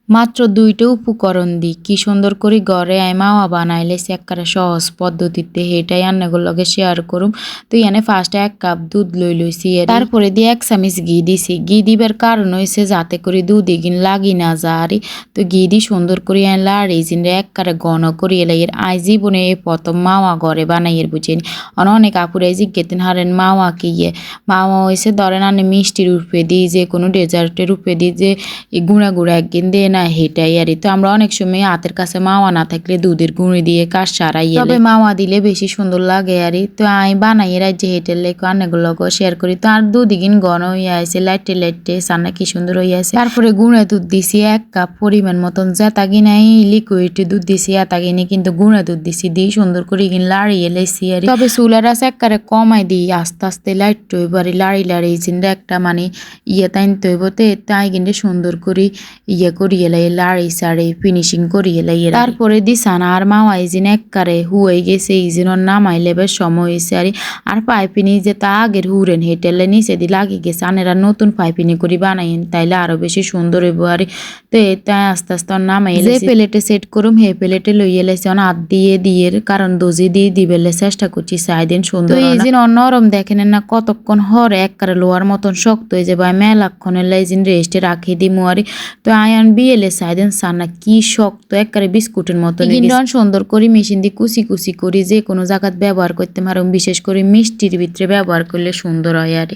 মাত্র ২টা উপকরণ দি কি সুন্দর করে ঘরে মাওয়া বানাইলেছি একবারে সহজ পদ্ধতিতে হেটাই আন্নাগর লগে শেয়ার করুম। তো এখানে ফার্স্টে ১ কাপ দুধ লইছি, তারপরে দিয়ে ১ চামচ ঘি দিছি। ঘি দিবার কারণ হইছে যাতে করে দুধ এগিন লাগি না যারি। তো ঘি দি সুন্দর করে লাড়ি জিনরে একবারে ঘন করিয়ে লাইয়ের আই জীবনে এই প্রথম মাওয়া ঘরে বানাইয়ের বুঝেনি। অনেক আপুরাই জিজ্ঞেতেন হারেন মাওয়া কি মাওয়া হইছে ধরেন আনে মিষ্টির রূপে দিই যে কোনো ডেজার্টের রূপে দিই যে গুঁড়া গুঁড়া একদিন দিয়ে না হেটাই আরই। তো আমরা অনেক সময় হাতের কাছে মাওয়া না থাকলে দুধের গুঁড়ি দিয়ে কাজ সারাই, তবে মাওয়া দিলে বেশি সুন্দর লাগে আরই। তো আমি বানাই রাজ্যে হেটের লেগে অনেকগুলো শেয়ার করি। তো আর দুদিন ঘন হইয়া আছে লাইটে লাইটে সান্না কি সুন্দর হইয়া আছে। তারপরে গুঁড়া দুধ দিছি ১ কাপ পরিমাণ মতন, যেটা কিনাই লিকুইড দুধ দিছি এতা কিনে কিন্তু গুঁড়া দুধ দিছি দিয়ে সুন্দর করে লাড়িয়ে লাইছি আর। তবে চুলার আছে একবারে কমাই দিই আস্তে আস্তে লাইট এবারে লাড়ি লাড়ি জিনটা একটা মানে টাইনতে হইব। তো তাই কিন্তু সুন্দর করে করিয়ে লাই লাড়ি সাড়ি ফিনিশিং করিয়ে লাই। তারপরে দিছান আর মাওয়া ইজিন একবারে হুয়ে গেছে ইজিন নামাই লেবার সময় হয়েছে আর পাইপিনি যে তা আগের হুরেন হেটেলে নিচে দিয়ে লাগিয়ে গেছে আনেরা নতুন পাইপিনি করে বানাইন তাইলে আরো বেশি সুন্দর হইব আর। তো তাই আস্তে আস্তে নামাই যে প্লেটে সেট করুম হে প্লেটে লইয়ে লাইছে হাত দিয়ে দিয়ে কারণ দজি দিয়ে দিবেলে চেষ্টা করছি সাইদিন সুন্দর। তো ইজিন নরম দেখেন না কতক্ষণ হরে একবারে লোহার মতন শক্ত হয়ে যাবে মেলাক্ষণের লাইজিন রেস্টে রাখি দিমু আর। তো আয়ান বিয়েলে সাইদেন সান্না কি শক্ত একবারে বিস্কুটের মতো সুন্দর করে মেশিন দিয়ে কুচি কুচি করি যে কোনো জায়গায় ব্যবহার করতে পারো, বিশেষ করে মিষ্টির ভিতরে ব্যবহার করলে সুন্দর হয় আর।